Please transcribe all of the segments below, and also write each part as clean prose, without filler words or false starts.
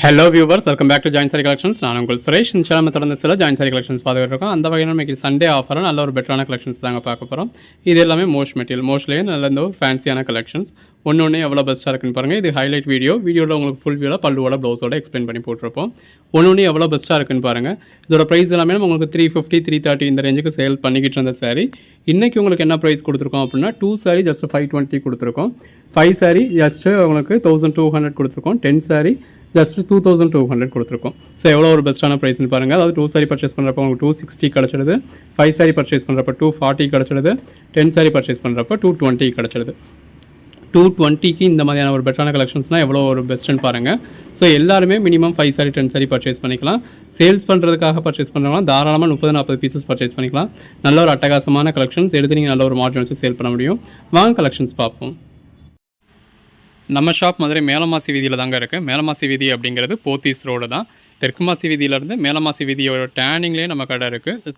Hello viewers, welcome back to Join sari collections. நான் உங்கள் சுரேஷ். நம்ம தொடர்ந்து சில ஜாயின் சாரி கலெக்ஷன்ஸ் பார்த்துட்டு இருக்கோம். அந்த வகையில் நமக்கு சண்டே ஆஃபராக நல்ல ஒரு பெட்டரான கலெக்ஷன்ஸ் தாங்க பார்க்க போகிறோம். இது எல்லாமே மோஸ்ட்லேயே நல்ல ஒரு ஃபேன்சியான கலெக்ஷன்ஸ். ஒன்று எவ்வளோ பெஸ்ட்டாக இருக்குன்னு பாருங்கள். இது ஹைலைட் வீடியோவில் உங்களுக்கு ஃபுல் வியூவில் பல்லுவோட ப்ளவுஸோட எக்ஸ்பிளைன் பண்ணி போட்டிருப்போம். ஒன்று எவ்வளோ பெஸ்ட்டாக இருக்குன்னு பாருங்கள். இதோட ப்ரைஸ் எல்லாமே உங்களுக்கு 350 330 இந்த ரேஞ்சுக்கு சேல் பண்ணிக்கிட்டு இருந்த சாரி இன்றைக்கி உங்களுக்கு என்ன ப்ரைஸ் கொடுத்துருக்கோம் அப்படின்னா 2 சாரி ஜஸ்ட் 520 கொடுத்துருக்கோம். 5 சாரி ஜஸ்ட்டு உங்களுக்கு 1200 கொடுத்துருக்கோம். 10 சாரி ஜஸ்ட் 2200 கொடுத்துருக்கோம். ஸோ எவ்வளோ ஒரு பெஸ்ட்டான ப்ரைஸ்னு பாருங்கள். அதாவது 2 சாரி பர்ச்சேஸ் பண்ணுறப்போ உங்களுக்கு 260 கிடச்சிடுது. 5 சாரி பர்ச்சேஸ் பண்ணுறப்போ 240 கிடச்சிடுது. 10 சாரி பர்ச்சேஸ் பண்ணுறப்போ 220 கிடச்சிடுது. 220க்கு இந்த மாதிரியான ஒரு பெட்டரான கலெக்ஷன்ஸ்னால் எவ்வளோ ஒரு பெஸ்ட்டுன்னு பாருங்கள். ஸோ எல்லாருமே மினிமம் 5 சாரி 10 சாரி பர்ச்சேஸ் பண்ணிக்கலாம். சேல்ஸ் பண்ணுறதுக்காக பர்ச்சேஸ் பண்ணுறவங்க தாராளமாக 30-40 பீசஸ் பர்ச்சேஸ் பண்ணிக்கலாம். நல்ல ஒரு அட்டகாசமான கலெக்ஷன்ஸ் எடுத்து நீங்கள் நல்ல ஒரு மார்ஜின் வச்சு சேல் பண்ண முடியும். வாங்க கலெக்ஷன்ஸ் பார்ப்போம். நம்ம ஷாப் மதுரை மேலமாசி வீதியில் தாங்க இருக்குது. மேலமாசி வீதி அப்படிங்கிறது போத்தீஸ் ரோடு தான். தெற்குமாசி வீதியிலேருந்து மேலமாசி வீதியோட டேர்னிங்லேயே நம்ம கடை இருக்குது.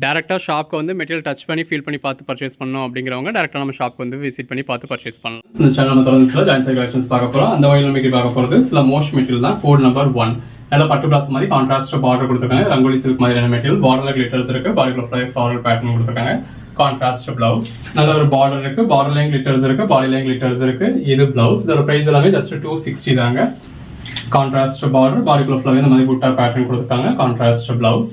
டேரெக்டாக ஷாப்க்கு வந்து மெட்டீரியல் டச் பண்ணி ஃபீல் பண்ணி பார்த்து பர்ச்சேஸ் பண்ணணும் அப்படிங்கிறவங்க டேரெக்டாக நம்ம ஷாப்க்கு வந்து விசிட் பண்ணி பார்த்து பர்ச்சேஸ் பண்ணலாம். இந்த சேனல் நம்ம தொடர்ந்து சில ஜாயின் சாரி கலெக்ஷன்ஸ் பார்க்க போகிறோம். அந்த வகையில் நமக்கு பார்க்க போகிறது சில மோஸ்ட் மெட்டீரியல் தான். கோட் நம்பர் 1 நல்லா பட்டு பிளாஸ் மாதிரி கான்ட்ராஸ்ட் பார்டர் கொடுத்துருக்காங்க. ரங்கோலி சில்க் மாதிரியான மெட்டீரியல். பார்டரில் கிளிட்டர்ஸ் இருக்குது. பாடிக்குள்ள ஃப்ளாரல் பேட்டர்ன் கொடுத்துருக்காங்க. Contrast blouse. நல்ல ஒரு பார்டர் இருக்கு. பார்டர்லையும் கிளிட்டர்ஸ் இருக்கு. பாடிலையும் கிளிட்டர்ஸ் இருக்கு. இது பிளவுஸ். இதோட பிரைஸ் எல்லாமே ஜஸ்ட் 260 தாங்க. கான்ட்ராஸ்ட் பார்டர், பாடிக்குள்ள ஃப்ளவர் இந்த மாதிரி புட்டா பேட்டர்ன் கொடுத்துருக்காங்க. Contrast blouse.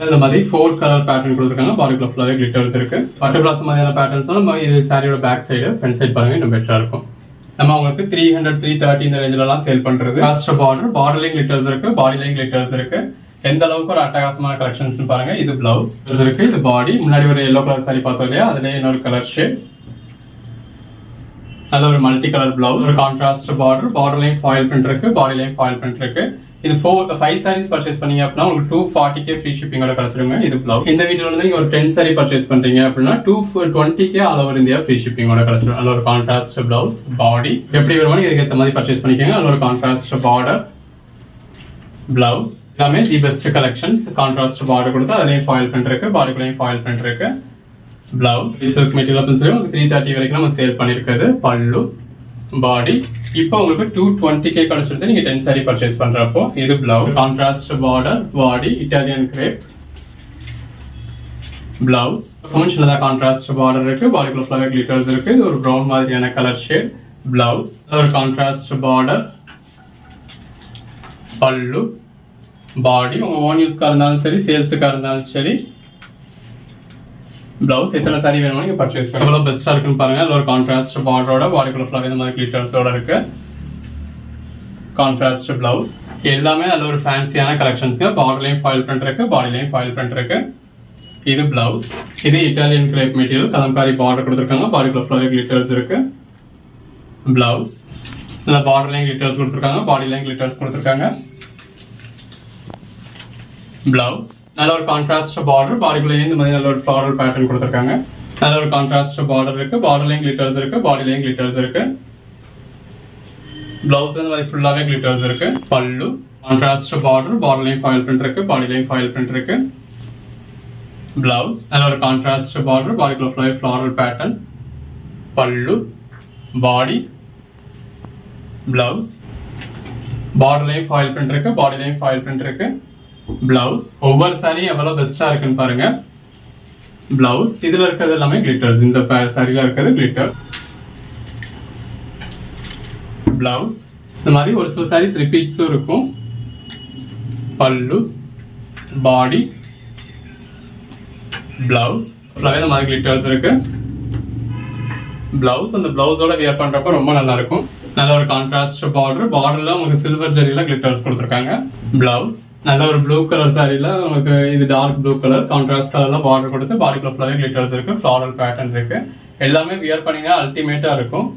இந்த மாதிரி 4 கலர் பேட்டர்ன் கொடுத்துருக்காங்க. பாடிக்குள்ள ஃப்ளவர் கிளிட்டர்ஸ் இருக்கு. பட்டு பிளாஸ் மாதிரியான பேட்டர்ன்ஸ் நம்ம இது சாரியோட பேக் சைடு ஃப்ரண்ட் சைடு பாருங்க இன்னும் பெட்டரா இருக்கும். நம்ம உங்களுக்கு 300 330 இந்த ரேஞ்சிலலாம் சேல் பண்றது. காஸ்ட் பார்டர், பார்டர்லையும் கிளிட்டர்ஸ் இருக்கு. பாடிலையும் கிளிட்டர்ஸ் இருக்கு. எந்த அளவுக்கு ஒரு அட்டகாசமான கலெக்ஷன்ஸ் பாருங்க. இது பிளவுஸ் இருக்கு. இது பாடி. முன்னாடி ஒரு எல்லோ கலர் சாரி பார்த்தோம் இல்லையா, அதுல இன்னொரு கலர் ஷேட். அது ஒரு மல்டி கலர் பிளவுஸ். ஒரு கான்ட்ராஸ்ட் பார்டர். பார்டர்லையும் ஃபாயில் பிரிண்ட் இருக்கு. பாடிலையும் ஃபாயில் பிரிண்ட் இருக்கு. இது 5 சாரீஸ் பர்ச்சேஸ் பண்ணீங்க அப்படின்னா உங்களுக்கு 240k ஃப்ரீ ஷிப்பிங்கோட கிடைச்சிருங்க. இது பிளவுஸ். இந்த வீடியோல இருந்து நீங்க ஒரு 10 சாரி பர்ச்சேஸ் பண்றீங்க அப்படின்னா 220k all over India free ஷிப்பிங்கோட கிடைச்சிரும். அதுல ஒரு கான்ட்ராஸ்ட் பிளவுஸ். பாடி எப்படி வேணுமோ இதுக்கு ஏற்ற மாதிரி பர்ச்சேஸ் பண்ணிக்கோங்க. அதுல ஒரு கான்ட்ராஸ்ட் பார்டர், பிளவுஸ். எல்லாமே the best collections. Contrast border கொடுத்து அதுலயும் ஃபாயில் பிரிண்ட் இருக்கு. பாடிக்குள்ளேயும் ஃபாயில் பிரிண்ட் இருக்கு. பிளவுஸ் சில்க் மெட்டீரியல் அப்படின்னு சொல்லி உங்களுக்கு 330 வரைக்கும் நம்ம சேல் பண்ணிருக்கிறது. பல்லு, பாடி. இப்போ உங்களுக்கு 220k கிடைச்சிருது நீங்க 10 சாரி பர்ச்சேஸ் பண்றப்போ. இது blouse. Contrast border, body, Italian crepe, blouse. Functional contrast border இருக்கு. பாடிக்குள்ள ஃப்ளவர் கிளிட்டர்ஸ் இருக்கு. இது ஒரு பிரவுன் மாதிரியான கலர் ஷேட். பிளவுஸ். ஒரு கான்ட்ராஸ்ட் பார்டர், பல்லு, பாடி. உங்க ஓன் யூஸ்க்காக இருந்தாலும் சரி, சேல்ஸுக்காக இருந்தாலும் சரி. பிளவுஸ். எத்தனை சாரி வேணுமோ நீங்க பர்ச்சேஸ் பண்ணலாம். எவ்வளவு பெஸ்டா இருக்குன்னு பாருங்க. அதுல ஒரு கான்ட்ராஸ்ட் பார்டரோட பாடிக்குள்ள ஃப்ளவர் இந்த மாதிரி கிளிட்டர்ஸோட இருக்கு. Contrast blouse. எல்லாமே நல்ல ஒரு ஃபேன்சியான கலெக்ஷன்ஸ்ங்க. பார்டர்லயும் ஃபாயில் பிரிண்ட் இருக்கு. பாடிலையும் ஃபாயில் பிரிண்ட் இருக்கு. இது பிளவுஸ். இது Italian grape material. Kalamkari border கொடுத்துருக்காங்க. பாடிக்குள்ள ஃப்ளவர் கிளிட்டர்ஸ் இருக்கு. பிளவுஸ். நல்ல பார்டர்லையும் கிளிட்டர்ஸ் கொடுத்துருக்காங்க. பாடிலையும் கிளிட்டர்ஸ் கொடுத்துருக்காங்க. பிளவுஸ். நல்ல ஒரு கான்ட்ராஸ்ட் பார்டர். பாடிக்குள்ளேயே இந்த மாதிரி நல்ல ஒரு ஃப்ளாரல் பேட்டர்ன் கொடுத்துருக்காங்க. நல்ல ஒரு கான்ட்ராஸ்ட் பார்டர் இருக்கு. பார்டர்லையும் கிளிட்டர்ஸ் இருக்கு. பாடிலையும் கிளிட்டர்ஸ் இருக்கு. பிளவுஸ் இந்த மாதிரி ஃபுல்லாவே கிளிட்டர்ஸ் இருக்கு. பல்லு. Contrast border. பார்டர்லையும் ஃபாயில் பிரிண்ட் இருக்கு. பாடிலையும் ஃபாயில் பிரிண்ட் இருக்கு. பிளவுஸ். நல்ல ஒரு கான்ட்ராஸ்ட் பார்டர். பாடிக்குள்ள floral pattern. Pallu, body, blouse. பார்டர்லையும் ஃபாயில் பிரிண்ட் இருக்கு. பாடிலையும் ஃபாயில் பிரிண்ட் இருக்கு. பிளவுஸ். ஒவ்வொரு சாரியும் எவ்வளவு பெஸ்டா இருக்குன்னு பாருங்க. பிளவுஸ். இதுல இருக்கிறது எல்லாமே கிளிட்டர்ஸ். இந்த சாரியில இருக்கிறது கிளிட்டர். பிளவுஸ். இந்த மாதிரி ஒரு சில சாரீஸ் ரிப்பீட்ஸும் இருக்கும். பல்லு, பாடி, பிளவுஸ். இந்த மாதிரி கிளிட்டர்ஸ் இருக்கு. பிளவுஸ். அந்த பிளவுஸோட வியர் பண்றப்ப ரொம்ப நல்லா இருக்கும். நல்ல ஒரு கான்ட்ராஸ்ட் பார்டர். பார்டர்ல உங்களுக்கு சில்வர் ஜெரியில கிளிட்டர்ஸ் கொடுத்துருக்காங்க. பிளவுஸ். நல்ல ஒரு ப்ளூ கலர் சாரியில உங்களுக்கு இது டார்க் ப்ளூ கலர் கான்ட்ராஸ்ட் கலர்ல பார்டர் கொடுத்து பாடிக்குள்ள ஃப்ளவர் கிளிட்டர்ஸ் இருக்கு. ஃப்ளாரல் பேட்டர்ன் இருக்கு. எல்லாமே வியர் பண்ணீங்கன்னா அல்டிமேட்டா இருக்கும்.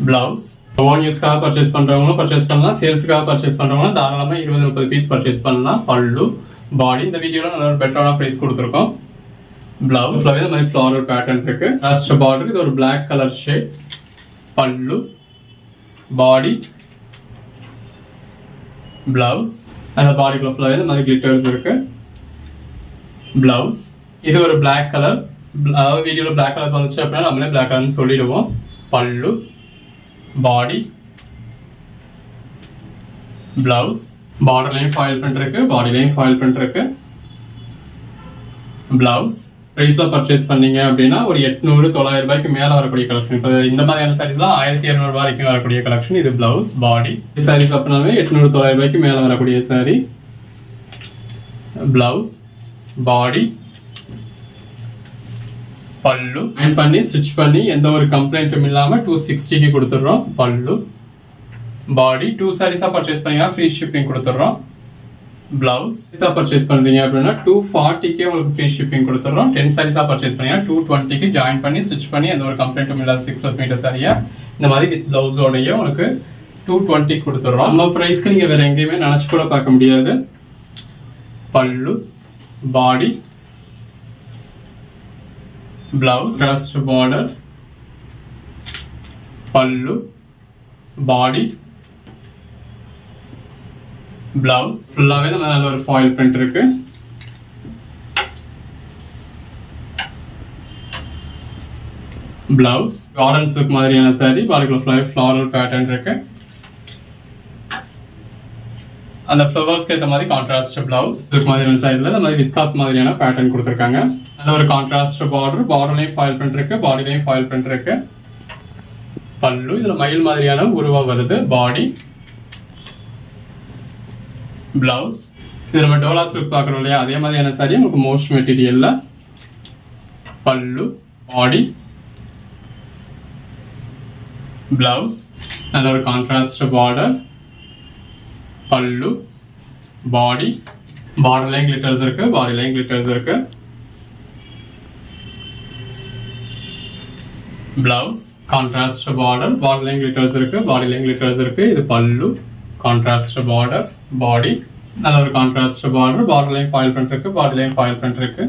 பிளவுஸ். ஓன் யூஸ்க்காக பர்ச்சேஸ் பண்றவங்களும் பர்ச்சேஸ் பண்ணலாம். சேல்ஸுக்காக பர்ச்சேஸ் பண்றவங்க தாராளமா 20-30 பீஸ் பர்ச்சேஸ் பண்ணலாம். பல்லு, பாடி. இந்த வீடியோல நல்ல ஒரு பெட்டரான பிரைஸ் கொடுத்துருக்கோம். பிளவுஸ். இந்த மாதிரி ஃப்ளாரல் பேட்டர்ன் இருக்கு. Last border. இது ஒரு பிளாக் கலர் ஷேட். பல்லு, பாடி, பிளவுஸ். அந்த பாடிக்குள்ள ஃப்ளவர் இந்த மாதிரி கிளிட்டர்ஸ் இருக்கு. பிளவுஸ். இது ஒரு பிளாக் கலர். அதாவது வீடியோல பிளாக் கலர் வந்துச்சு அப்படின்னா நம்மளே பிளாக் கலர்னு சொல்லிடுவோம். பல்லு, பாடி, பிளவுஸ் பார்டர்லையும் ஃபாயில் பிரிண்ட் இருக்கு, பாடிலையும் ஃபாயில் பிரிண்ட் இருக்கு. பிளவுஸ் ப்ரைஸ்ல பர்ச்சேஸ் பண்ணீங்க அப்படின்னா ஒரு 800-900 ரூபாய்க்கு மேல வரக்கூடிய கலெக்ஷன். இப்போ இந்த மாதிரியான சாரீஸ்லாம் 1200 ரூபாய் வரைக்கும் வரக்கூடிய கலெக்ஷன். இது பிளவுஸ், பாடி. இந்த சாரீஸ் அப்படின்னாவே 800-900 ரூபாய்க்கு மேல வரக்கூடிய சாரி. பிளவுஸ், பாடி, பல்லு அயன் பண்ணி ஸ்டிச் பண்ணி எந்த ஒரு கம்ப்ளைண்ட்டும் இல்லாம 260க்கு கொடுத்துடுறோம். பல்லு, பாடி. 2 சாரீஸா பர்ச்சேஸ் பண்ணீங்கன்னா ஃப்ரீ ஷிப்பிங் கொடுத்துடுறோம். பிளவுஸ் பர்ச்சேஸ் பண்றீங்க அப்படின்னா 240க்கே உங்களுக்கு ஃப்ரீ ஷிப்பிங் கொடுத்துறோம். 10 சாரீஸா பர்ச்சேஸ் பண்ணீங்கன்னா 220க்கு ஜாயின் பண்ணி ஸ்டிச் பண்ணி எந்த ஒரு கம்ப்ளைண்ட்டும் இல்லாத 6+ மீட்டர் சாரியா இந்த மாதிரி வித் பிளவுஸோடய உங்களுக்கு 220 கொடுத்துறோம். நம்ம பிரைஸ்க்கு நீங்க வேற எங்கேயுமே நினைச்சு கூட பார்க்க முடியாது. பல்லு, body, blouse, crossed border, pallu, body, blouse. ஃபுல்லாவே நம்ம நல்ல ஒரு ஃபாயில் பிரிண்ட் இருக்கு. பிளவுஸ் கார்டன் சில்க் மாதிரியான சாரி, பாடிக்குள்ள ஃபுல்லாவே ஃப்ளாரல் பேட்டர்ன் இருக்கு. அந்த ஃப்ளவர்ஸ்க்கு ஏற்ற மாதிரி கான்ட்ராஸ்ட் பிளவுஸ். சில்க் மாதிரியான சாரில இந்த மாதிரி விஸ்காஸ் மாதிரியான பேட்டர்ன் கொடுத்துருக்காங்க. நல்ல ஒரு கான்ட்ராஸ்ட் பார்டர், பார்டர்லையும் ஃபாயில் பிரிண்ட் இருக்கு, பாடிலையும் ஃபாயில் பிரிண்ட் இருக்கு. பல்லு இதுல மயில் மாதிரியான உருவம் வருது. பாடி, பிளவுஸ். இது நம்ம டோலா சில்க் பார்க்குறோம் இல்லையா, அதே மாதிரியான சாரி உங்களுக்கு மோஸ்ட் மெட்டீரியல்ல. பல்லு, பாடி, பிளவுஸ். நல்ல ஒரு கான்ட்ராஸ்ட் பார்டர், பல்லு, பாடி. பார்டர்லையும் கிளிட்டர்ஸ் இருக்கு, பாடிலையும் கிளிட்டர்ஸ் இருக்கு. பிளவுஸ் கான்ட்ராஸ்ட் பார்டர், பார்டர்லையும் கிளிட்டர்ஸ் இருக்கு, பாடிலையும் கிளிட்டர்ஸ் இருக்கு. இது பல்லு, கான்ட்ராஸ்ட் பார்டர், பாடி. நல்ல ஒரு கான்ட்ராஸ்ட் பார்டர், பார்டர்லையும் ஃபாயில் பிரிண்ட் இருக்கு, பாடிலையும் ஃபாயில் பிரிண்ட் இருக்கு.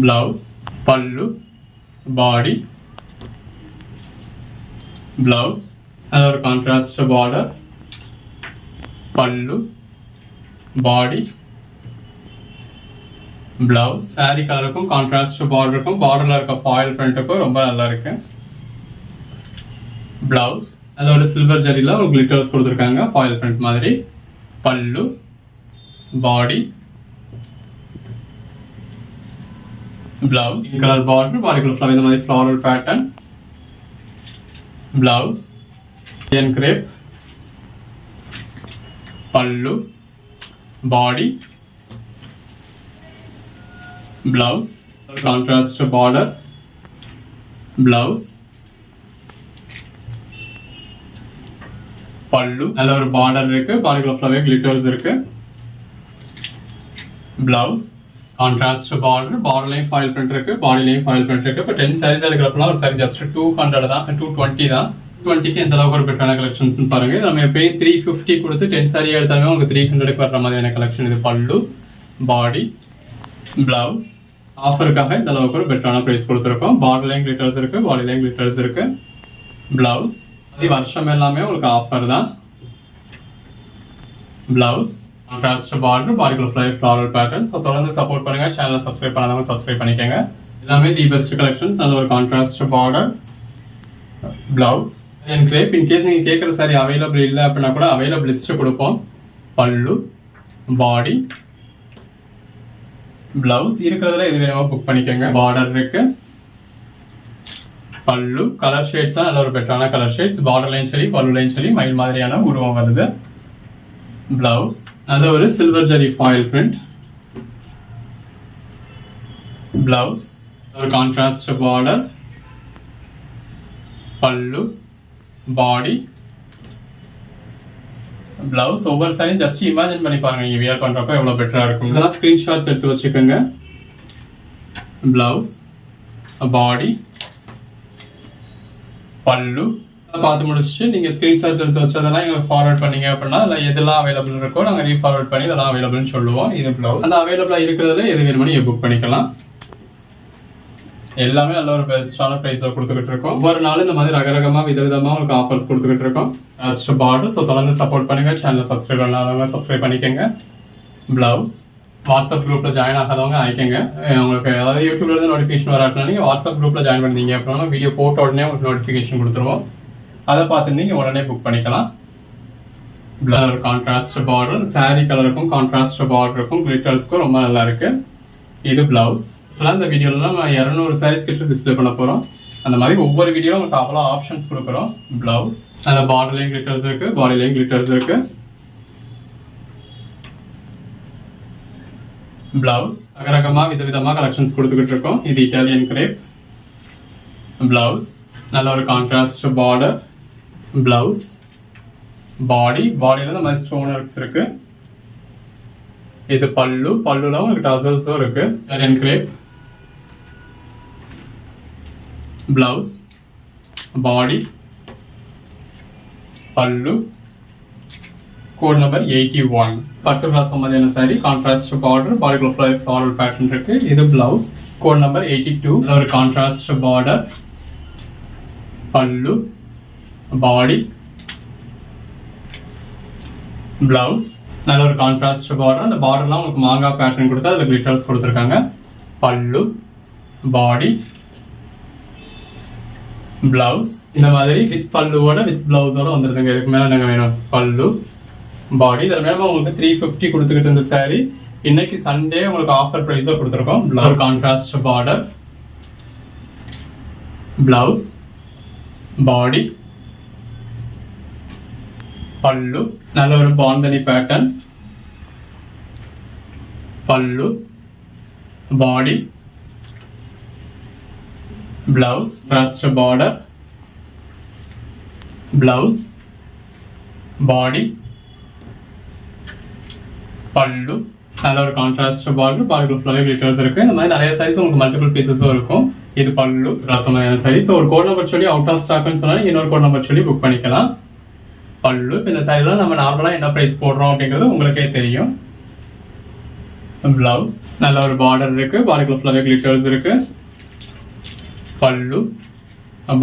பிளவுஸ், பல்லு, பாடி, பிளவுஸ். நல்ல ஒரு contrast border, pallu, body, blouse. Sorry கலருக்கும் contrast பார்டருக்கும் பார்டர்ல இருக்க ஃபாயில் பிரிண்ட்டுக்கும் ரொம்ப நல்லா இருக்கு. பிளவுஸ் அதோட சில்வர் ஜரியில ஒரு கிளிட்டர்ஸ் கொடுத்துருக்காங்க, ஃபாயில் பிரிண்ட் மாதிரி. Pallu, body, blouse. Colour border, பாடிக்குள்ள இந்த மாதிரி floral pattern. Blouse crepe, pallu, body, blouse. Contrast border, blouse, pallu. நல்ல ஒரு பார்டர் இருக்கு, பாடிக்குள்ள ஃபுல்லாவே கிளிட்டர்ஸ் இருக்கு. பிளவுஸ் கான்ட்ராஸ்ட் பார்டர், பார்டர்லையும் ஃபாயில் பிரிண்ட் இருக்கு, பாடிலையும் ஃபாயில் பிரிண்ட் இருக்கு. இப்போ 10 சாரீஸ் எடுக்கிறப்பலாம் ஒரு சாரி ஜஸ்ட் 200 தான், 220 தான். 220க்கு எந்த அளவுக்கு ஒரு பெட்டரான கலெக்ஷன்ஸ் பாருங்க. இது நம்ம எப்பயும் 350 கொடுத்து 10 சாரி எடுத்தாலுமே உங்களுக்கு 300க்கு வர்ற மாதிரியான கலெக்ஷன். இது பல்லு, பாடி, பிளவுஸ். ஆஃபருக்காக இந்த அளவுக்கு ஒரு பெட்டரான பிரைஸ் கொடுத்துருக்கோம். பார்டர்லையும் கிளிட்டர்ஸ் இருக்கு, பாடிலையும் கிளிட்டர்ஸ் இருக்கு. பிளவுஸ் வருஷம் எல்லாமே உங்களுக்கு ஆஃபர் தான். பிளவுஸ் கான்ட்ராஸ்ட் பார்டர், பாடிக்குள்ள ஃபுல்லாவே ஃப்ளாரல் பேட்டர்ன். ஸோ தொடர்ந்து சப்போர்ட் பண்ணுங்க. சேனலை சப்ஸ்கிரைப் பண்ணாதவங்க சப்ஸ்கிரைப் பண்ணிக்கோங்க. எல்லாமே தி பெஸ்ட் கலெக்ஷன்ஸ். நல்ல ஒரு contrast border, blouse and crepe. In case நீங்கள் கேட்குற சாரி அவைலபிள் இல்லை அப்படின்னா கூட அவைலபிள் லிஸ்ட்டு கொடுப்போம். பல்லு, பாடி, பிளவுஸ். இருக்கிறதுல எது வேணுமோ புக் பண்ணிக்கோங்க. பார்டர் இருக்கு, பல்லு. கலர் ஷேட்ஸ் நல்ல ஒரு பெட்டரான கலர் ஷேட்ஸ். பார்டர்லையும் சரி, பல்லுலையும் சரி மயில் மாதிரியான உருவம் வருது. பிளவுஸ் நல்ல ஒரு silver zari foil print. Blouse ஒரு contrast border, pallu, body, blouse. ஒவ்வொரு சாரியும் ஜஸ்ட் இமேஜின் பண்ணி பாருங்க, நீங்க வியர் பண்றப்ப எவ்வளவு பெட்டரா இருக்கும். இதெல்லாம் ஸ்கிரீன்ஷாட்ஸ் எடுத்து வச்சுக்கோங்க. பிளவுஸ், பாடி, பல்லு பார்த்து முடிச்சுட்டு நீங்க ஸ்கிரீன்ஷாட்ஸ் எடுத்து வச்சதெல்லாம் எங்களுக்கு ஃபார்வர்ட் பண்ணீங்க அப்படின்னா அதில் எதெல்லாம் அவைலபிள் இருக்கோ நாங்கள் ரீஃபார்வர்ட் பண்ணி இதெல்லாம் அவைலபிள்னு சொல்லுவோம். இது பிளவுஸ். அந்த அவைலபிளாக இருக்கிறதுல எது வேணுமோ நீங்கள் புக் பண்ணிக்கலாம். எல்லாமே நல்ல ஒரு பெஸ்டான ப்ரைஸில் கொடுத்துக்கிட்டு இருக்கோம். ஒவ்வொரு நாளும் இந்த மாதிரி ரகரகமாக விதவிதமாக உங்களுக்கு ஆஃபர்ஸ் கொடுத்துக்கிட்டு இருக்கோம். First border. ஸோ தொடர்ந்து சப்போர்ட் பண்ணுங்க. சேனலை சப்ஸ்கிரைப் பண்ணாதவங்க சப்ஸ்கிரைப் பண்ணிக்கோங்க. பிளவுஸ் வாட்ஸ்அப் குரூப்பில் ஜாயின் ஆகாதவங்க ஆயிக்கங்க. உங்களுக்கு அதாவது யூடியூப்லேருந்து நோட்டிஃபிகேஷன் வராட்டினா நீங்கள் வாட்ஸ்அப் குரூப்பில் ஜாயின் பண்ணீங்க அப்படின்னா வீடியோ போட்ட உடனே உங்களுக்கு நோட்டிஃபிகேஷன் கொடுத்துருவோம். அதை பார்த்து நீங்கள் உடனே புக் பண்ணிக்கலாம். ஒரு கான்ட்ராஸ்ட் பார்டர், இந்த saree கலருக்கும் கான்ட்ராஸ்ட் பார்டருக்கும் கிளிட்டர்ஸ்க்கும் ரொம்ப நல்லா இருக்கு. இது பிளவுஸ். இந்த வீடியோல நம்ம 200 sarees கிட்ட டிஸ்ப்ளே பண்ண போறோம். அந்த மாதிரி ஒவ்வொரு வீடியோல உங்களுக்கு அவ்வளோ ஆப்ஷன்ஸ் கொடுக்குறோம். பிளவுஸ் அந்த பார்டர்லையும் கிளிட்டர்ஸ் இருக்கு, பாடிலையும் கிளிட்டர்ஸ் இருக்கு. பிளவுஸ் ரகரகமா விதவிதமா கலெக்ஷன்ஸ் கொடுத்துக்கிட்டு இருக்கோம். இது இட்டாலியன் கிரேப் பிளவுஸ், நல்ல ஒரு கான்ட்ராஸ்ட் பார்டர் பிளவுஸ். பாடியில இந்த மாதிரி ஸ்டோன் ஒர்க்ஸ் இருக்கு. இது பல்லுல உங்களுக்கு டசல்ஸும் இருக்கு. Italian crepe blouse, body, pallu. Code number 81. பட்டு கிளாஸ் மாதிரியான சாரி, கான்ட்ராஸ்ட் பார்டர், பாடிக்குள்ள ஃப்ளாரல் பேட்டர்ன் இருக்கு. இது பிளவுஸ். Code number 82. ஒரு contrast border, pallu, body, blouse. நல்ல ஒரு கான்ட்ராஸ்ட் பார்டர். அந்த பார்டர்லாம் உங்களுக்கு மாங்காய் பேட்டர்ன் கொடுத்து அதில் கிளிட்டர்ஸ் கொடுத்துருக்காங்க. பல்லு, பாடி, பிளவுஸ். இந்த மாதிரி வித் பல்லுவோட வித் பிளவுஸோட வந்துருதுங்க. இதுக்கு மேலே நாங்கள் வேணும் பல்லு, பாடி. இதில் மேலே உங்களுக்கு 350 கொடுத்துக்கிட்டு இருந்த சாரி இன்னைக்கு சண்டே உங்களுக்கு ஆஃபர் ப்ரைஸாக கொடுத்துருக்கோம். ஒரு கான்ட்ராஸ்ட் பார்டர், பிளவுஸ், பாடி, பல்லு. நல்ல ஒரு bandhani pattern, pallu, body, blouse, contrast border, blouse, body, பல்லு. நல்ல ஒரு கான்ட்ராஸ்ட் பார்டர், பாடிக்குள்ள ஃபுல்லாகவே கிளிட்டர்ஸ் இருக்கு. இந்த மாதிரி நிறைய சாரீஸ் உங்களுக்கு மல்டிபிள் பீசஸும் இருக்கும். இது பல்லு ரசமான சாரீஸ். ஒரு கோட் நம்பர் சொல்லி அவுட் ஆஃப் ஸ்டாக்னு சொன்னாலும் இன்னொரு கோட் நம்பர் சொல்லி புக் பண்ணிக்கலாம். பல்லு. இந்த சாரீலாம் நம்ம நார்மலாக என்ன ப்ரைஸ் போடுறோம் அப்படிங்கிறது உங்களுக்கே தெரியும். பிளவுஸ் நல்ல ஒரு பார்டர் இருக்கு, பாடிக்குள்ள ஃபுல்லாகவே கிளிட்டர்ஸ் இருக்கு. பல்லு,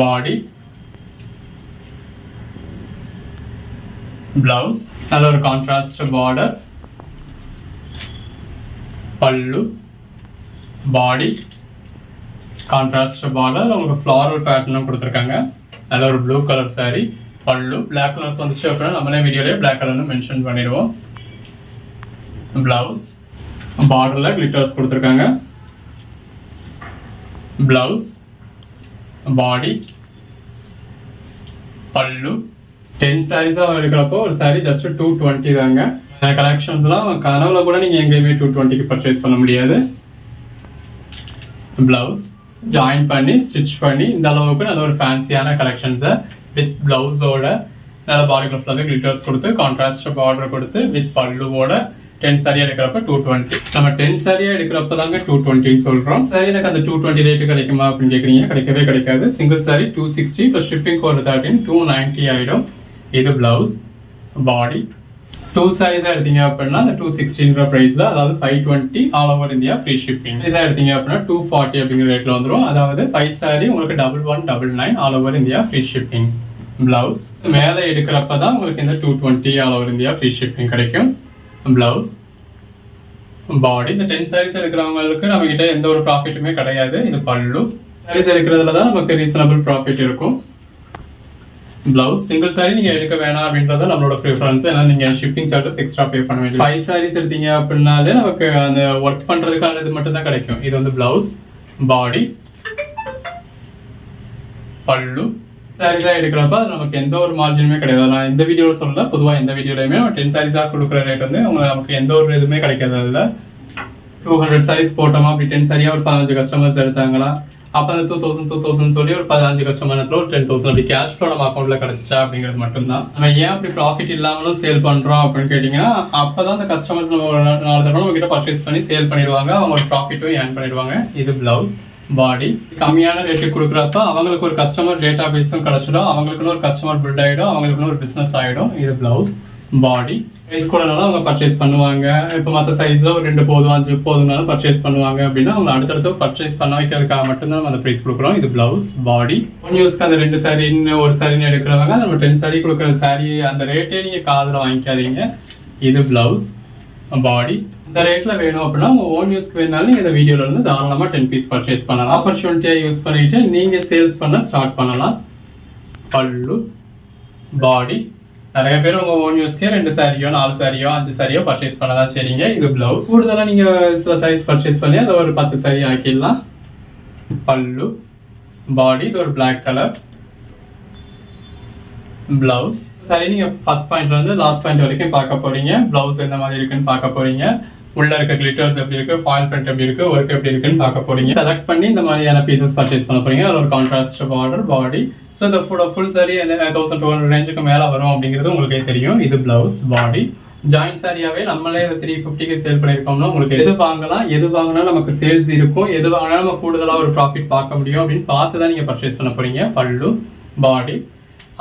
பாடி, பிளவுஸ். நல்ல ஒரு கான்ட்ராஸ்ட் பார்டர், பல்லு, பாடி, கான்ட்ராஸ்ட் பார்டர். உங்களுக்கு ஃப்ளாரல் பேட்டர்னும் கொடுத்துருக்காங்க. நல்ல ஒரு ப்ளூ கலர் சாரி. பல்லு பிளாக் கலர்ஸ் வந்துச்சு அப்படின்னா நம்மளே வீடியோலேயே பிளாக் கலர்னு மென்ஷன் பண்ணிடுவோம். பிளவுஸ் பார்டரில் கிளிட்டர்ஸ் கொடுத்துருக்காங்க. பிளவுஸ், பாடி, பல்லு. 10 சாரீஸாக எடுக்கிறப்போ ஒரு சாரீ ஜஸ்ட் 220 தாங்க. கலெக்ஷன்ஸ்லாம் கனவுல கூட நீங்கள் எங்கேயுமே 220க்கு பர்ச்சேஸ் பண்ண முடியாது. பிளவுஸ் ஜாயின் பண்ணி ஸ்டிச் பண்ணி இந்த அளவுக்கு நல்ல ஒரு ஃபேன்சியான கலெக்ஷன்ஸை வித் பிளவுஸோட நல்ல பாடிக்குள்ள ஃபுல்லாகவே கிளிட்டர்ஸ் கொடுத்து கான்ட்ராஸ்ட் பார்டர் கொடுத்து வித் பல்லுவோட 10 சாரி எடுக்கிறப்ப 220. நம்ம 10 சாரியாக எடுக்கிறப்ப தாங்க 220ன்னு சொல்கிறோம். சரி, எனக்கு அந்த 220 ரேட்டு கிடைக்குமா அப்படின்னு கேட்குறீங்க. கிடைக்கவே கிடைக்காது. சிங்கிள் சாரி 260 ப்ளஸ் ஷிப்பிங் ஒரு 13 290 ஆகிடும். இது பிளவுஸ், பாடி. 2 சாரீஸாக எடுத்தீங்க அப்படின்னா அந்த 260ன்ற ப்ரைஸில், அதாவது 520 all over India free shipping. சாரீஸாக எடுத்தீங்க அப்படின்னா 240 அப்படிங்கிற ரேட்டில் வந்துடும். அதாவது 5 சாரி உங்களுக்கு 1199 all over India free shipping. Blouse மேலே எடுக்கிறப்ப தான் உங்களுக்கு இந்த 220 all over India free shipping கிடைக்கும். பிளவுஸ், பாடி. இந்த 10 சாரீஸ் எடுக்கிறவங்களுக்கு நம்ம கிட்ட எந்த ஒரு ப்ராஃபிட்டுமே கிடையாது. இது பல்லு. சாரீஸ் எடுக்கிறதுல தான் நமக்கு ரீசனபிள் ப்ராஃபிட் இருக்கும். பிளவுஸ் சிங்கிள் சாரி நீங்க எடுக்க வேணாம் அப்படின்றத நம்மளோட ப்ரிஃபரன்ஸ். ஏன்னா நீங்க ஷிப்பிங் சார்ஜஸ் எக்ஸ்ட்ரா பே பண்ண வேண்டியது. 5 சாரீஸ் எடுத்தீங்க அப்படின்னாலே நமக்கு அந்த ஒர்க் பண்றதுக்கான இது மட்டும் தான் கிடைக்கும். இது வந்து பிளவுஸ், பாடி, பல்லு. சாரீஸாக எடுக்கிறப்ப அது நமக்கு எந்த ஒரு மார்ஜினுமே கிடையாது. நான் இந்த வீடியோவில் சொல்லல, பொதுவாக எந்த வீடியோலையுமே 10 சாரீஸாக கொடுக்குற ரேட் வந்து நமக்கு எந்த ஒரு இதுவுமே கிடைக்காது. அதில் 200 சாரீஸ் போட்டோமா, அப்படி 10 சாரியாக ஒரு 15 கஸ்டமர்ஸ் எடுத்தாங்களா, அப்போ அந்த 2000 சொல்லி ஒரு 15 கஸ்டமர்ல ஒரு 10,000 அப்படி கேஷ் ஃப்ளோ நம்ம அக்கௌண்ட்ல கிடைச்சிச்சா அப்படிங்கிறது மட்டும்தான். நம்ம ஏன் அப்படி ப்ராஃபிட் இல்லாமலும் சேல் பண்றோம் அப்படின்னு கேட்டீங்கன்னா, அப்பதான் அந்த கஸ்டமர்ஸ் நம்ம ஒரு 4 தடவை நம்ம கிட்ட பர்ச்சேஸ் பண்ணி சேல் பண்ணிடுவாங்க. அவங்க ஒரு ப்ராஃபிட்டும் ஏர்ன் பண்ணிடுவாங்க. இது பிளவுஸ், பாடி. கம்மியான ரேட்டுக்கு கொடுக்குறப்ப அவங்களுக்கு ஒரு கஸ்டமர் டேட்டா பேஸும் கிடைச்சிடும், அவங்களுக்குன்னு ஒரு கஸ்டமர் பில்ட் ஆகிடும், அவங்களுக்குன்னு ஒரு பிஸ்னஸ் ஆகிடும். இது பிளவுஸ், பாடி. ப்ரைஸ் கூடனாலும் அவங்க பர்ச்சேஸ் பண்ணுவாங்க. இப்போ மற்ற சைஸில் ஒரு 2 போதும் 5 போதும்னாலும் பர்ச்சேஸ் பண்ணுவாங்க. அப்படின்னா அவங்க அடுத்தடுத்து பர்ச்சேஸ் பண்ண வைக்கிறதுக்காக மட்டும்தான் நம்ம அந்த ப்ரைஸ் கொடுக்குறோம். இது பிளவுஸ், பாடி. ஒன் யூஸ்க்கு அந்த 2 சாரின்னு ஒரு சாரின்னு எடுக்கிறவங்க நம்ம 10 சாரி கொடுக்குற சாரி அந்த ரேட்டே நீங்கள் காதில் வாங்கிக்காதீங்க. இது பிளவுஸ், பாடி. இந்த ரேட்டில் வேணும் அப்படின்னா உங்கள் ஓன் யூஸ்க்கு வேணாலும் இந்த வீடியோவில் இருந்து தாராளமாக 10 பீஸ் பர்ச்சேஸ் பண்ணலாம். ஆப்பர்ச்சுனிட்டியாக யூஸ் பண்ணிட்டு நீங்கள் சேல்ஸ் பண்ண ஸ்டார்ட் பண்ணலாம். பல்லு, பாடி, நிறைய பேர் உங்க ஓன் யூஸ்க்கே 2 சாரியோ 4 சாரியோ 5 சாரியோ பர்ச்சேஸ் பண்ணதான் சரிங்க. இது பிளவுஸ். கூடுதலா நீங்க சில சாரீஸ் பர்ச்சேஸ் பண்ணி அதை ஒரு 10 சாரி ஆக்கிடலாம். பல்லு, பாடி, இது ஒரு பிளாக் கலர் பிளவுஸ். சரி, நீங்க ஃபர்ஸ்ட் பாயிண்ட்ல இருந்து லாஸ்ட் பாயிண்ட் வரைக்கும் பார்க்க போறீங்க. பிளவுஸ் எந்த மாதிரி இருக்குன்னு பார்க்க போறீங்க. உள்ள இருக்க கிளிட்டர்ஸ் எப்படி இருக்கு, ஃபாயில் பிரிண்ட் எப்படி இருக்கு, ஒர்க் எப்படி இருக்குன்னு பார்க்க போறீங்க. செலக்ட் பண்ணி இந்த மாதிரியான பீசஸ் பர்ச்சேஸ் பண்ண போறீங்க. அது ஒரு கான்ட்ராஸ்ட் பார்டர், பாடி. ஸோ இந்த ஃபுல் சாரி 1200 ரேஞ்சுக்கு மேல வரும் அப்படிங்கிறது உங்களுக்கே தெரியும். இது பிளவுஸ், பாடி. ஜாயிண்ட் சாரியாவே நம்மளே 350க்கு சேல் பண்ணிருக்கோம்னா உங்களுக்கு எது வாங்கலாம், எது வாங்கினா நமக்கு சேல்ஸ் இருக்கும், எது வாங்கினா நம்ம கூடுதலா ஒரு ப்ராஃபிட் பார்க்க முடியும் அப்படின்னு பார்த்து தான் நீங்க பர்ச்சேஸ் பண்ண போறீங்க. பல்லு, பாடி.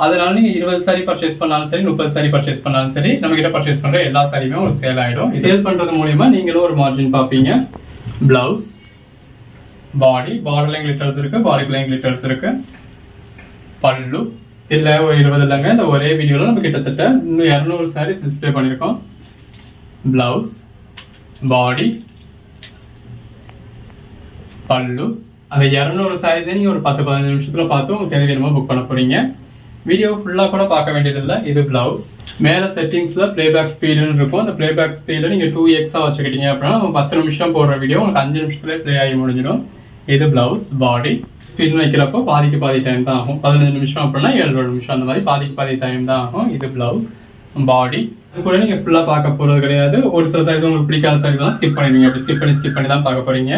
அதனால நீங்க 20 சாரி பர்ச்சேஸ் பண்ணாலும் சரி, 30 சாரி பர்ச்சேஸ் பண்ணாலும் சரி, நம்ம கிட்ட பர்ச்சேஸ் பண்ற எல்லா சாரியுமே உங்களுக்கு சேல் ஆயிடும். சேல் பண்றது மூலியமா நீங்களும் ஒரு மார்ஜின் பார்ப்பீங்க. பிளவுஸ், பாடி, பார்டர்லையும் கிளிட்டர்ஸ் இருக்கு, பாடிக்குலையும் கிளிட்டர்ஸ் இருக்கு. பல்லு இல்ல ஒரு 20 இல்லைங்க, இந்த ஒரே வீடியோல நம்ம கிட்டத்தட்ட 200 சாரீஸ் டிஸ்பிளே பண்ணிருக்கோம். பிளவுஸ், பாடி, பல்லு. அந்த 200 சாரீஸை நீங்க ஒரு 10-15 நிமிஷத்துல பார்த்து உங்களுக்கு எது வேணுமோ புக் பண்ண போறீங்க. வீடியோ ஃபுல்லா கூட பார்க்க வேண்டியதில்லை. இது பிளவுஸ். மேல செட்டிங்ஸ்ல பிளேபேக் ஸ்பீடுன்னு இருக்கும். அந்த பிளேபேக் ஸ்பீடு நீங்க 2x வச்சுக்கிட்டீங்க அப்படின்னா நம்ம 10 நிமிஷம் போடுற வீடியோ உங்களுக்கு 5 நிமிஷத்துல பிளே ஆகி முடிஞ்சிடும். இது பிளவுஸ், பாடி. ஸ்பீட் வைக்கிறப்போ பாதிக்கு பாதி டைம் தான் ஆகும். 15 நிமிஷம் அப்படின்னா 7 நிமிஷம், அந்த மாதிரி பாதிக்கு பாதி டைம் தான் ஆகும். இது பிளவுஸ், பாடி. அது கூட நீங்க ஃபுல்லா பார்க்க போறது கிடையாது. ஒரு சில சைஸ் உங்களுக்கு பிடிக்காத சைஸ் தான் ஸ்கிப் பண்ணிடுவீங்க. அப்படி ஸ்கிப் பண்ணி தான் பார்க்க போறீங்க.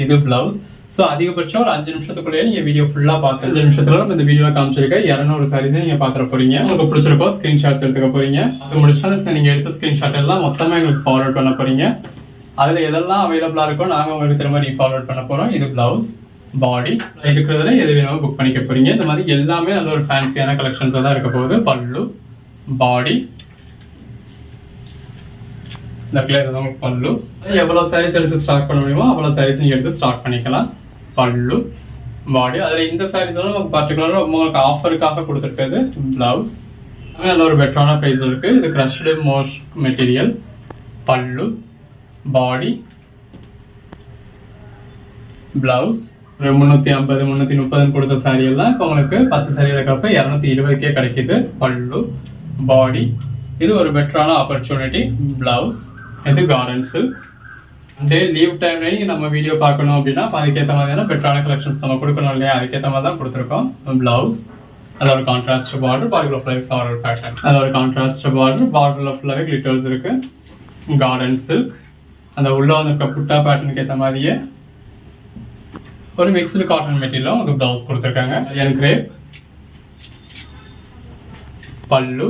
இது பிளவுஸ். ஸோ அதிகபட்சம் ஒரு 5 நிமிஷத்துக்குள்ளேயே நீங்க வீடியோ ஃபுல்லா பார்த்து 5 நிமிஷத்துல நம்ம இந்த வீடியோல காமிச்சிருக்க 200 சாரீஸை நீங்க பாத்துற போறீங்க. உங்களுக்கு பிடிச்சிருக்கோ ஸ்கிரீன்ஷாட்ஸ் எடுத்துக்க போறீங்க. அது முடிச்சா நீங்க எடுத்த ஸ்கிரீன்ஷாட் எல்லாம் மொத்தமா எங்களுக்கு ஃபார்வர்ட் பண்ண போறீங்க. அதுல எதெல்லாம் அவைலபிளா இருக்கோ நாங்க உங்களுக்கு திரும்ப ரீஃபார்வர்ட் பண்ண போறோம். இது பிளவுஸ், பாடி. இருக்கிறதுல எது வேணுமோ புக் பண்ணிக்க போறீங்க. இந்த மாதிரி எல்லாமே நல்ல ஒரு ஃபேன்சியான கலெக்ஷன்ஸா தான் இருக்க போகுது. பல்லு, பாடி. பல்லு. எவ்வளவு சாரீஸ் எடுத்து ஸ்டார்ட் பண்ண முடியுமோ அவ்வளவு சாரீஸ் நீங்க எடுத்து ஸ்டார்ட் பண்ணிக்கலாம். பல்லு, பாடி. அதுல இந்த சாரீஸ் எல்லாம் பர்டிகுலரா உங்களுக்கு ஆஃபருக்காக கொடுத்துருக்கிறது. பிளவுஸ் நல்ல ஒரு பெட்டரான பிரைஸ் இருக்கு. இது கிரஷ்டு மோஷ் மெட்டீரியல். பல்லு, பாடி, பிளவுஸ். 350 330 கொடுத்த சாரி எல்லாம் இப்போ உங்களுக்கு 10 சாரி எடுக்கிறப்ப 220க்கே கிடைக்குது. பல்லு, பாடி. இது ஒரு பெட்டரான ஆப்பர்ச்சுனிட்டி. பிளவுஸ். இது கார்டன் சில்க். டே லீவ் டைம்ல நீங்க நம்ம வீடியோ பார்க்கணும் அப்படின்னா அதுக்கேற்ற மாதிரியான பெட்டரான கலெக்ஷன்ஸ் நம்ம கொடுக்கணும் இல்லையா, அதுக்கேற்ற மாதிரி தான் கொடுத்துருக்கோம். பிளவுஸ். அது ஒரு கான்ட்ராஸ்ட் பார்டர், பாடிக்குள்ள ஃபுல்லாவே ஃப்ளவரல் பேட்டர்ன். அது ஒரு கான்ட்ராஸ்ட் பார்டர், பார்டர்ல ஃபுல்லாவே கிளிட்டர்ஸ் இருக்கு. Garden silk. அந்த உள்ள வந்திருக்க புட்டா பேட்டர்னுக்கு ஏற்ற மாதிரியே ஒரு மிக்ஸ்டு காட்டன் மெட்டீரியல் உங்களுக்கு பிளவுஸ் கொடுத்துருக்காங்க. கிரேப். பல்லு,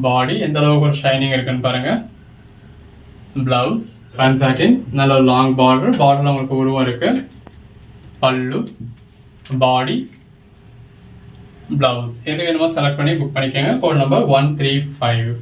பாடி. எந்த அளவுக்கு ஒரு ஷைனிங் இருக்குன்னு பாருங்க. பிளவுஸ், சாட்டின். நல்ல ஒரு லாங் பார்டர், பார்டர்ல உங்களுக்கு உருவம் இருக்கு. பல்லு, பாடி, பிளவுஸ். எது வேணுமோ செலக்ட் பண்ணி புக் பண்ணிக்கோங்க. Code number 135.